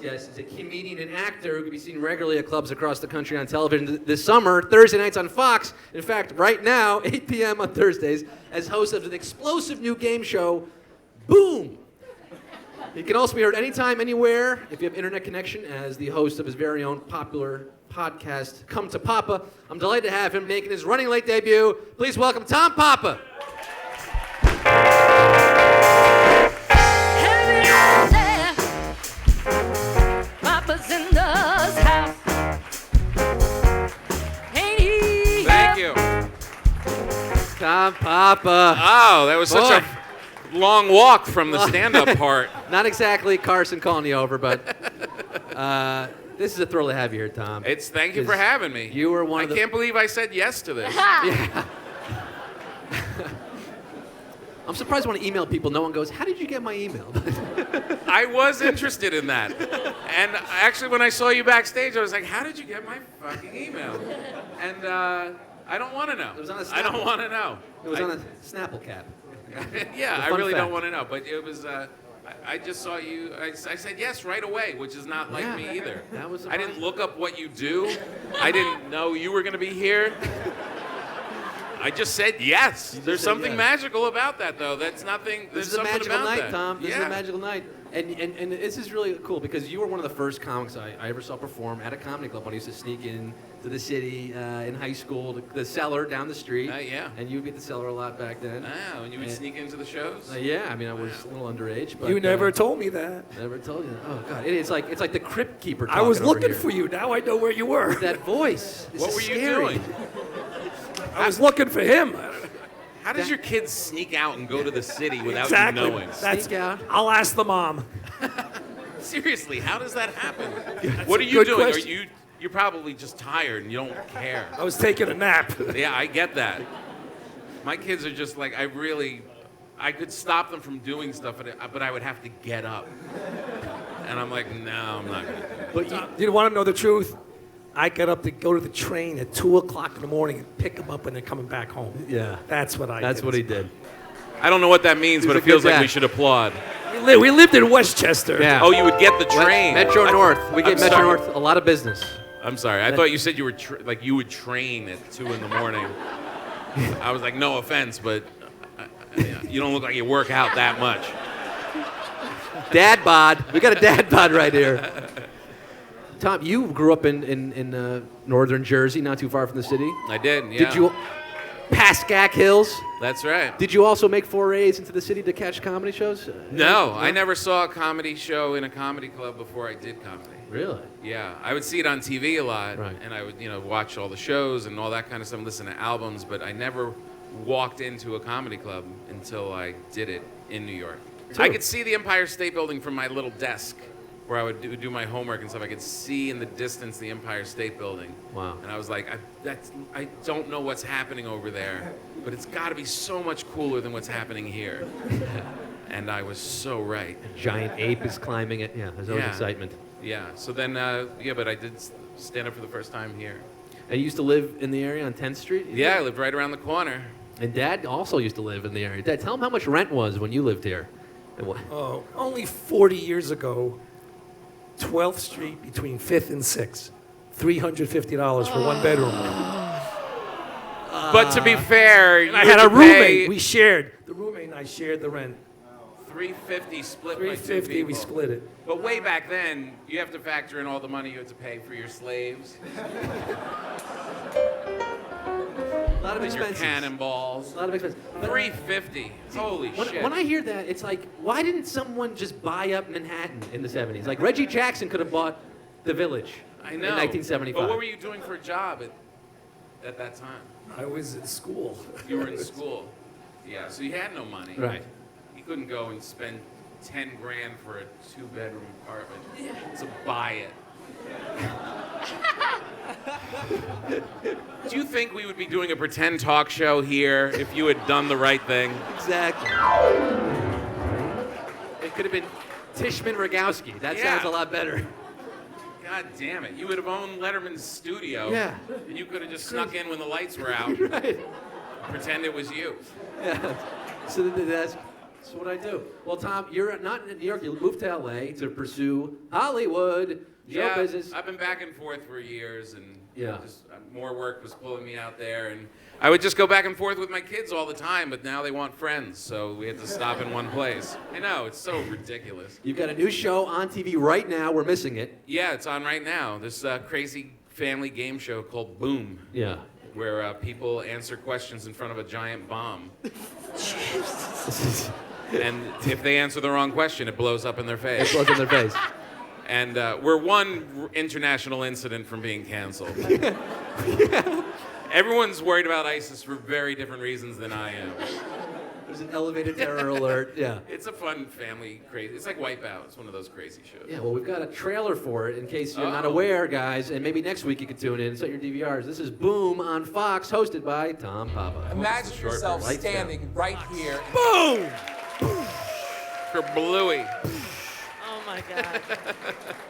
guest is a comedian and actor who can be seen regularly at clubs across the country on television this summer, Thursday nights on Fox. In fact, right now, 8 p.m. on Thursdays, as host of an explosive new game show, Boom! He can also be heard anytime, anywhere, if you have internet connection, as the host of his very own popular podcast, Come to Papa. I'm delighted to have him making his running late debut. Please welcome Tom Papa. Thank you. Tom Papa. Oh, that was such a long walk from the stand-up part. Not exactly Carson calling you over, but this is a thrill to have you here, Tom. Thank you for having me. You were one of the... I can't believe I said yes to this. Yeah. I'm surprised when I email people, no one goes, how did you get my email? I was interested in that. And actually, when I saw you backstage, I was like, how did you get my fucking email? And I don't want to know. It was on a Snapple. I don't want to know. It was on a Snapple cap. Yeah, I fun really fact. don't want to know. But it was, I just saw you, I said yes right away, which is not like me either. That was I didn't look up what you do. I didn't know you were going to be here. I just said yes. There's something magical about that, though. That's nothing. This is a something magical about night, that. Tom. This is a magical night. And this is really cool because you were one of the first comics I ever saw perform at a comedy club when I used to sneak in to the city in high school, the Cellar down the street. Yeah. And you would be at the Cellar a lot back then. Oh, and you would sneak into the shows? Yeah, I mean, I was a little underage. But, You never told me that. Never told you. Oh, God. It's like the Crypt Keeper I was talking over looking here. for you. Now I know where you were. With that voice. This What is were you scary. doing? I was looking for him. How does your kids sneak out and go to the city without Exactly. you knowing? That's, Sneak out. I'll ask the mom. Seriously, how does that happen? That's What are a you good doing? question. You're probably just tired and you don't care. I was taking a nap. Yeah, I get that. My kids are just like, I could stop them from doing stuff, but I would have to get up. And I'm like, no, I'm not going to. But you want to know the truth? I got up to go to the train at 2 o'clock in the morning and pick him up when they're coming back home. Yeah. That's what I did. That's what he did. I don't know what that means, but a it feels good like dad. we should applaud. We lived in Westchester. Yeah. Oh, you would get the train. Metro North. We get I'm Metro sorry. North a lot of business. I'm sorry. I thought you said you were you would train at 2 in the morning. I was like, no offense, but you don't look like you work out that much. Dad bod. We got a dad bod right here. Tom, you grew up in northern Jersey, not too far from the city. I did, yeah. Did you Pascack Hills? That's right. Did you also make forays into the city to catch comedy shows? No, I never saw a comedy show in a comedy club before I did comedy. Really? Yeah, I would see it on TV a lot, Right. and I would, watch all the shows and all that kind of stuff, listen to albums, but I never walked into a comedy club until I did it in New York. I could see the Empire State Building from my little desk where I would do my homework and stuff. I could see in the distance the Empire State Building. Wow. And I was like, I don't know what's happening over there, but it's got to be so much cooler than what's happening here. And I was so right. A giant ape is climbing it. Yeah, there's always Yeah. excitement. Yeah, so then, but I did stand up for the first time here. And you used to live in the area on 10th Street? Yeah, I lived right around the corner. And Dad also used to live in the area. Dad, tell him how much rent was when you lived here. And what? Oh, only 40 years ago, 12th Street between 5th and 6th. $350 for one bedroom. But to be fair, And I had a roommate. We shared. The roommate and I shared the rent. $350 split by two $350, people. we split it. But way back then, you have to factor in all the money you had to pay for your slaves, A lot of and your expenses. cannonballs. A lot of expenses. But $350. Holy shit. when I hear that, it's like, why didn't someone just buy up Manhattan in the 70s? Like, Reggie Jackson could have bought the Village I know. in 1975. But what were you doing for a job at that time? I was in school. You were in school. Yeah, so you had no money. Right. You couldn't go and spend 10 grand for a 2-bedroom apartment to buy it. Do you think we would be doing a pretend talk show here if you had done the right thing? Exactly. It could have been Tishman Rogowsky. That Yeah. sounds a lot better. God damn it. You would have owned Letterman's studio. Yeah. And you could have just snuck in when the lights were out. Right. Pretend it was you. Yeah. So that's. That's what I do. Well, Tom, you're not in New York. You moved to L.A. to pursue Hollywood, show business. I've been back and forth for years, and Yeah. just, more work was pulling me out there, and I would just go back and forth with my kids all the time, but now they want friends, so we had to stop in one place. I know, it's so ridiculous. You've got a new show on TV right now. We're missing it. Yeah, it's on right now. This crazy family game show called Boom, Yeah. where people answer questions in front of a giant bomb. This is And if they answer the wrong question, it blows up in their face. blows in their face. And we're one international incident from being canceled. Everyone's worried about ISIS for very different reasons than I am. There's an elevated terror alert. Yeah. It's a fun family crazy. It's like Wipeout. It's one of those crazy shows. Yeah, well, we've got a trailer for it in case you're not Oh. aware, guys, and maybe next week you can tune in, set your DVRs. This is Boom on Fox, hosted by Tom Papa. Imagine short yourself Lights standing right here. Boom! For Bluey. Oh my God.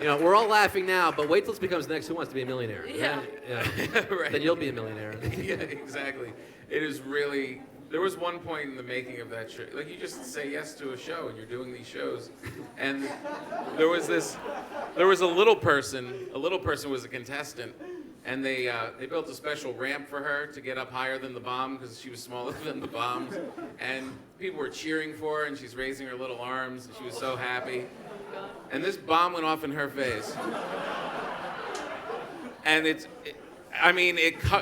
You know, we're all laughing now, but wait till this becomes next Who Wants to Be a Millionaire? Yeah. Yeah. Right. Then you'll be a millionaire. Yeah, exactly. It is really. There was one point in the making of that show, like you just say yes to a show and you're doing these shows, and there was a little person. A little person was a contestant, and they built a special ramp for her to get up higher than the bomb because she was smaller than the bombs, and people were cheering for her, and she's raising her little arms, and she was so happy, and this bomb went off in her face, and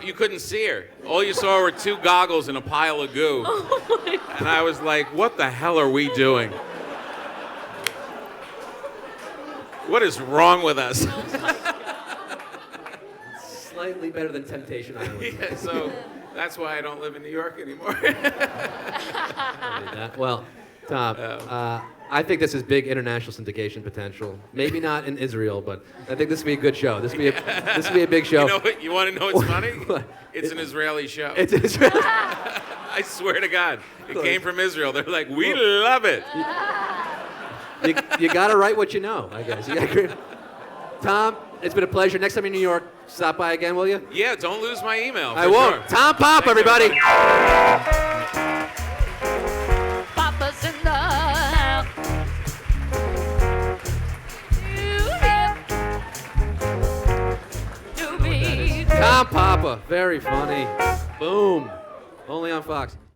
you couldn't see her. All you saw were two goggles and a pile of goo. And I was like, what the hell are we doing? What is wrong with us? Slightly better than Temptation Island. Yeah, so that's why I don't live in New York anymore. Well, Tom, I think this is big international syndication potential. Maybe not in Israel, but I think this would be a good show. This would be a big show. You know what? You want to know what's funny? It's an Israeli show. It's Israel. I swear to God. It came from Israel. They're like, we love it. You got to write what you know, I guess. You gotta, Tom, it's been a pleasure. Next time you're in New York, stop by again, will you? Yeah, don't lose my email. I for won't. sure. Tom Pop, Thanks, everybody. Papa's in the house. You hip to me. Tom Papa, very funny. Boom. Only on Fox.